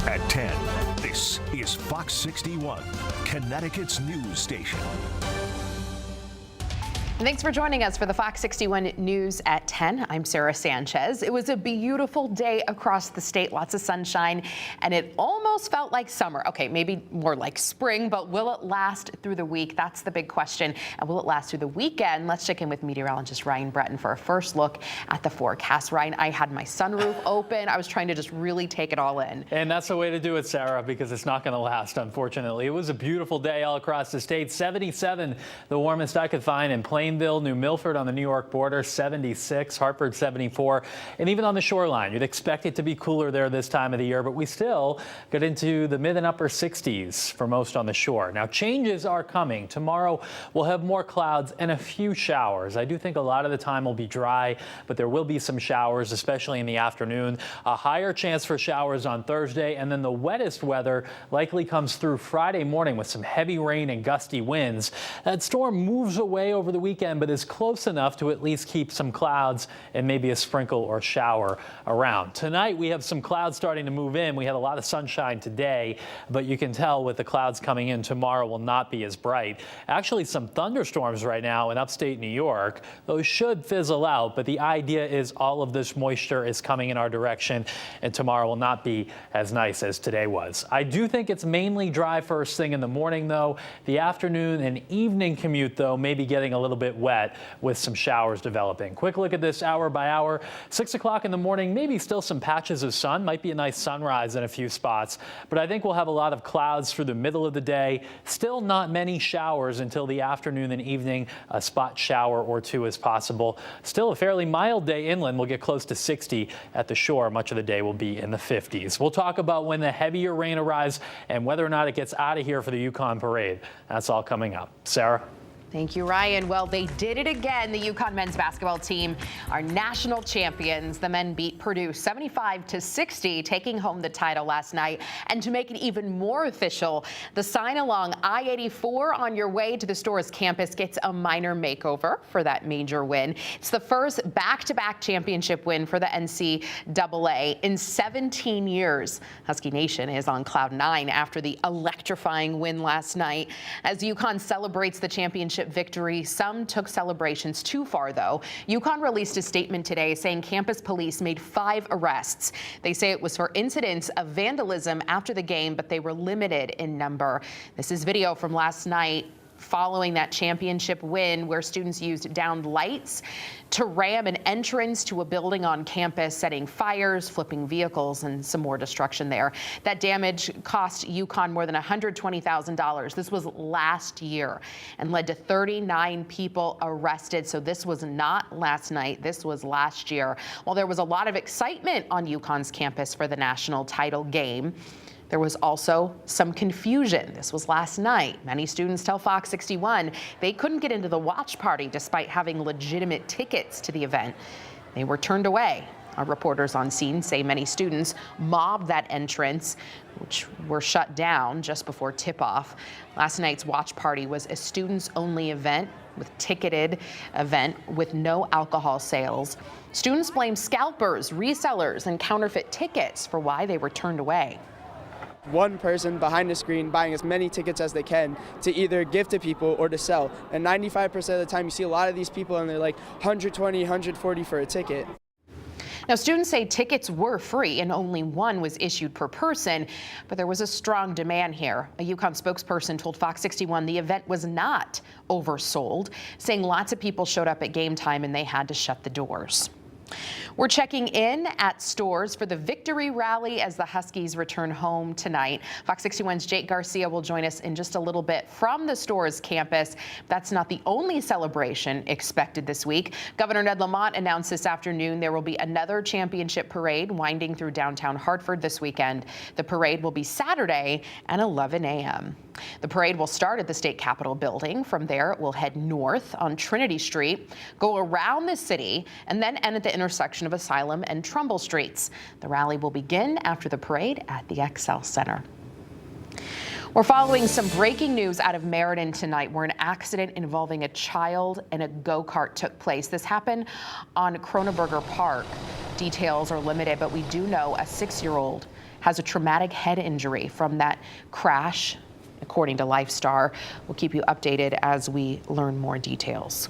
At 10, this is Fox 61, Connecticut's news station. Thanks for joining us for the Fox 61 News at 10. I'm Sarah Sanchez. It was a beautiful day across the state, lots of sunshine, and it almost felt like summer. Okay, maybe more like spring, but will it last through the week? That's the big question. And will it last through the weekend? Let's check in with meteorologist Ryan Breton for a first look at the forecast. Ryan, I had my sunroof open. I was trying to just really take it all in. And that's the way to do it, Sarah, because it's not going to last, unfortunately. It was a beautiful day all across the state. 77, the warmest I could find in Plainville, New Milford on the New York border, 76, Hartford 74, and even on the shoreline. You'd expect it to be cooler there this time of the year, but we still get into the mid and upper 60s for most on the shore. Now, changes are coming. Tomorrow we'll have more clouds and a few showers. I do think a lot of the time will be dry, but there will be some showers, especially in the afternoon. A higher chance for showers on Thursday, and then the wettest weather likely comes through Friday morning with some heavy rain and gusty winds. That storm moves away over the weekend, but is close enough to at least keep some clouds and maybe a sprinkle or shower around. Tonight we have some clouds starting to move in. We had a lot of sunshine today, but you can tell with the clouds coming in, tomorrow will not be as bright. Actually, some thunderstorms right now in upstate New York. Those should fizzle out, but the idea is all of this moisture is coming in our direction, and tomorrow will not be as nice as today was. I do think it's mainly dry first thing in the morning, though. The afternoon and evening commute, though, may be getting a little bit wet with some showers developing. Quick look at this hour by hour. 6 o'clock in the morning, maybe still some patches of sun. Might be a nice sunrise in a few spots, but I think we'll have a lot of clouds through the middle of the day. Still not many showers until the afternoon and evening. A spot shower or two is possible. Still a fairly mild day inland. We'll get close to 60 at the shore. Much of the day will be in the 50s. We'll talk about when the heavier rain arrives and whether or not it gets out of here for the UConn parade. That's all coming up. Sarah? Thank you, Ryan. Well, they did it again. The UConn men's basketball team are national champions. The men beat Purdue 75-60, taking home the title last night. And to make it even more official, the sign along I-84 on your way to the Store's campus gets a minor makeover for that major win. It's the first back-to-back championship win for the NCAA in 17 years. Husky Nation is on cloud 9 after the electrifying win last night. As UConn celebrates the championship victory, some took celebrations too far, though. UConn released a statement today saying campus police made 5 arrests. They say it was for incidents of vandalism after the game, but they were limited in number. This is video from last night following that championship win, where students used downed lights to ram an entrance to a building on campus, setting fires, flipping vehicles, and some more destruction there. That damage cost UConn more than $120,000. This was last year and led to 39 people arrested. So this was not last night. This was last year. While there was a lot of excitement on UConn's campus for the national title game, there was also some confusion. This was last night. Many students tell Fox 61 they couldn't get into the watch party despite having legitimate tickets to the event. They were turned away. Our reporters on scene say many students mobbed that entrance, which were shut down just before tip-off. Last night's watch party was a students-only event with ticketed event with no alcohol sales. Students blame scalpers, resellers, and counterfeit tickets for why they were turned away. One person behind the screen buying as many tickets as they can to either give to people or to sell. And 95% of the time you see a lot of these people and they're like 120, 140 for a ticket. Now, students say tickets were free and only one was issued per person, but there was a strong demand here. A UConn spokesperson told Fox 61 the event was not oversold, saying lots of people showed up at game time and they had to shut the doors. We're checking in at Stores for the victory rally as the Huskies return home tonight. Fox 61's Jake Garcia will join us in just a little bit from the Stores campus. That's not the only celebration expected this week. Governor Ned Lamont announced this afternoon there will be another championship parade winding through downtown Hartford this weekend. The parade will be Saturday at 11 a.m. The parade will start at the State Capitol building. From there, it will head north on Trinity Street, go around the city, and then end at the intersection of Asylum and Trumbull Streets. The rally will begin after the parade at the XL Center. We're following some breaking news out of Meriden tonight, where an accident involving a child and a go-kart took place. This happened on Kroneberger Park. Details are limited, but we do know a 6-year-old has a traumatic head injury from that crash, according to Lifestar. We'll keep you updated as we learn more details.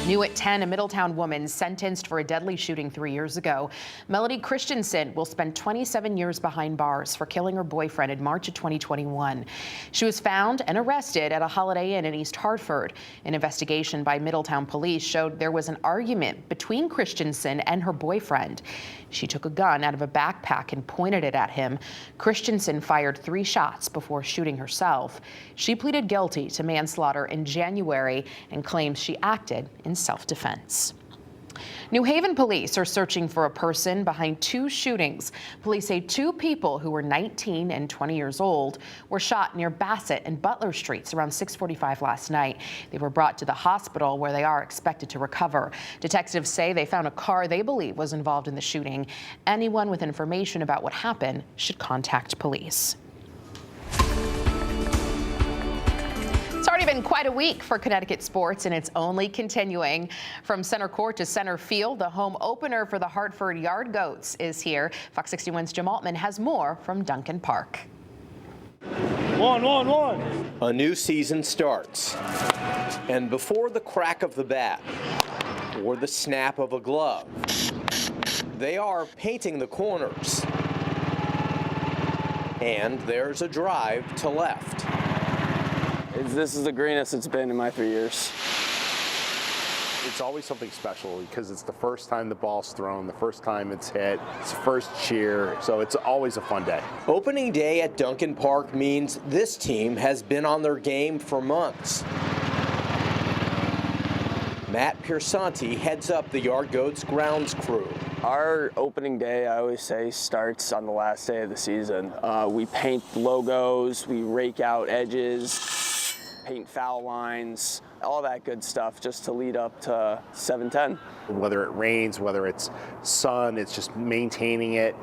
New at 10, a Middletown woman sentenced for a deadly shooting 3 years ago. Melody Christensen will spend 27 years behind bars for killing her boyfriend in March of 2021. She was found and arrested at a Holiday Inn in East Hartford. An investigation by Middletown police showed there was an argument between Christensen and her boyfriend. She took a gun out of a backpack and pointed it at him. Christensen fired 3 shots before shooting herself. She pleaded guilty to manslaughter in January and claims she acted in self-defense. New Haven police are searching for a person behind 2 shootings. Police say 2 people who were 19 and 20 years old were shot near Bassett and Butler Streets around 6:45 last night. They were brought to the hospital where they are expected to recover. Detectives say they found a car they believe was involved in the shooting. Anyone with information about what happened should contact police. It's already been quite a week for Connecticut sports, and it's only continuing. From center court to center field, the home opener for the Hartford Yard Goats is here. Fox 61's Jim Altman has more from Duncan Park. One. A new season starts, and before the crack of the bat or the snap of a glove, they are painting the corners, and there's a drive to left. This is the greenest it's been in my 3 years. It's always something special because it's the first time the ball's thrown, the first time it's hit, it's the first cheer, so it's always a fun day. Opening day at Duncan Park means this team has been on their game for months. Matt Piersanti heads up the Yard Goats grounds crew. Our opening day, I always say, starts on the last day of the season. We paint logos, we rake out edges, paint foul lines, all that good stuff just to lead up to 7:10. Whether it rains, whether it's sun, it's just maintaining it,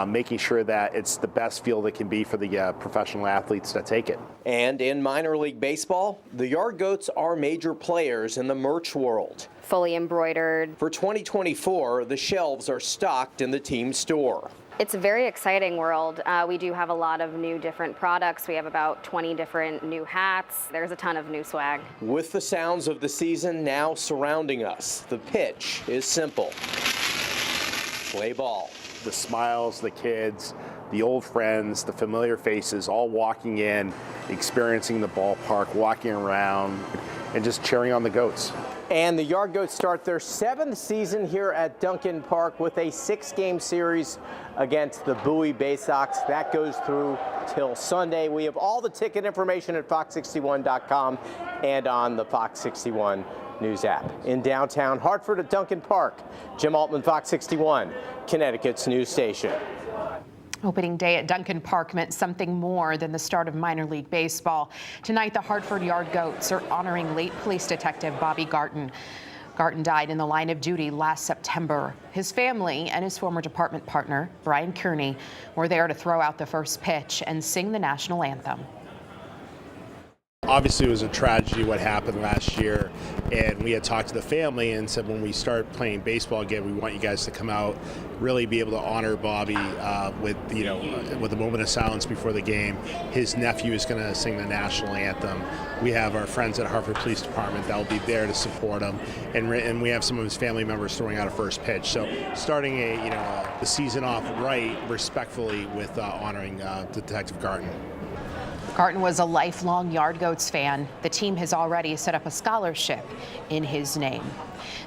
making sure that it's the best field it can be for the professional athletes that take it. And in minor league baseball, the Yard Goats are major players in the merch world. Fully embroidered. For 2024, the shelves are stocked in the team store. It's a very exciting world. We do have a lot of new different products. We have about 20 different new hats. There's a ton of new swag. With the sounds of the season now surrounding us, the pitch is simple. Play ball. The smiles, the kids, the old friends, the familiar faces, all walking in, experiencing the ballpark, walking around, and just cheering on the Goats. And the Yard Goats start their 7th season here at Duncan Park with a 6-game series against the Bowie Bay Sox. That goes through till Sunday. We have all the ticket information at fox61.com and on the Fox 61 News app. In downtown Hartford at Duncan Park, Jim Altman, Fox 61, Connecticut's news station. Opening day at Duncan Park meant something more than the start of minor league baseball. Tonight, the Hartford Yard Goats are honoring late police detective Bobby Garton. Garton died in the line of duty last September. His family and his former department partner, Brian Kearney, were there to throw out the first pitch and sing the national anthem. Obviously, it was a tragedy what happened last year, and we had talked to the family and said when we start playing baseball again, we want you guys to come out, really be able to honor Bobby with a moment of silence before the game. His nephew is going to sing the national anthem. We have our friends at Hartford Police Department that will be there to support him, and we have some of his family members throwing out a first pitch. So starting the season off right, respectfully, with honoring Detective Garton. Garton was a lifelong Yard Goats fan. The team has already set up a scholarship in his name.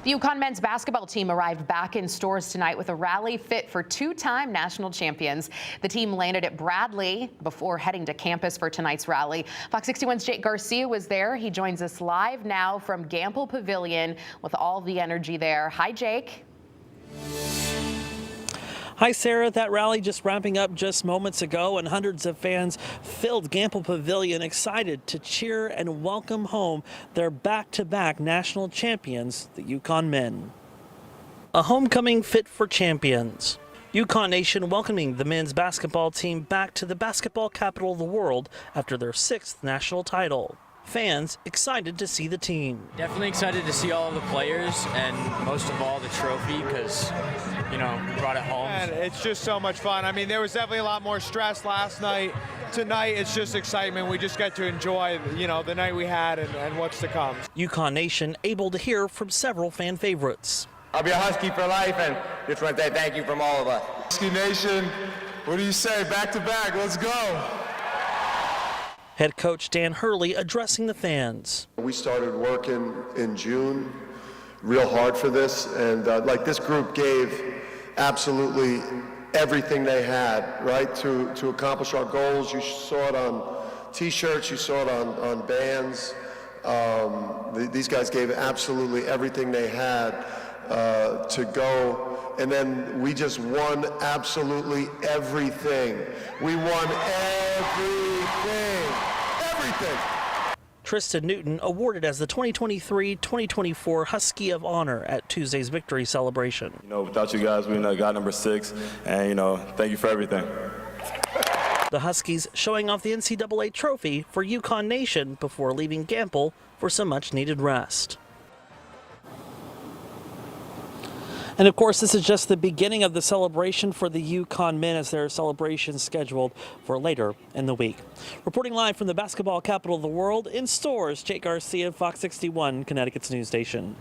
The UConn men's basketball team arrived back in stores tonight with a rally fit for 2-time national champions. The team landed at Bradley before heading to campus for tonight's rally. Fox 61's Jake Garcia was there. He joins us live now from Gamble Pavilion with all the energy there. Hi, Jake. Hi, Sarah. That rally just wrapping up just moments ago, and hundreds of fans filled Gamble Pavilion, excited to cheer and welcome home their back-to-back national champions, the UConn men. A homecoming fit for champions. UConn Nation welcoming the men's basketball team back to the basketball capital of the world after their 6th national title. Fans excited to see the team. Definitely excited to see all of the players and most of all the trophy, because we brought it home. And it's just so much fun. I mean, there was definitely a lot more stress last night. Tonight, it's just excitement. We just get to enjoy, the night we had and what's to come. UConn Nation able to hear from several fan favorites. I'll be a Husky for life, and just want to say thank you from all of us. Husky Nation, what do you say? Back to back, let's go. Head coach Dan Hurley addressing the fans. We started working in June real hard for this, and this group gave absolutely everything they had, right, to accomplish our goals. You saw it on T-shirts, you saw it on bands. These guys gave absolutely everything they had to go, and then we just won absolutely everything. We won everything. Tristan Newton awarded as the 2023-2024 Husky of Honor at Tuesday's victory celebration. Without you guys, we got number 6, and thank you for everything. The Huskies showing off the NCAA trophy for UConn Nation before leaving Gamble for some much-needed rest. And of course, this is just the beginning of the celebration for the UConn men, as there are celebrations scheduled for later in the week. Reporting live from the basketball capital of the world, in stores, Jake Garcia, Fox 61, Connecticut's news station.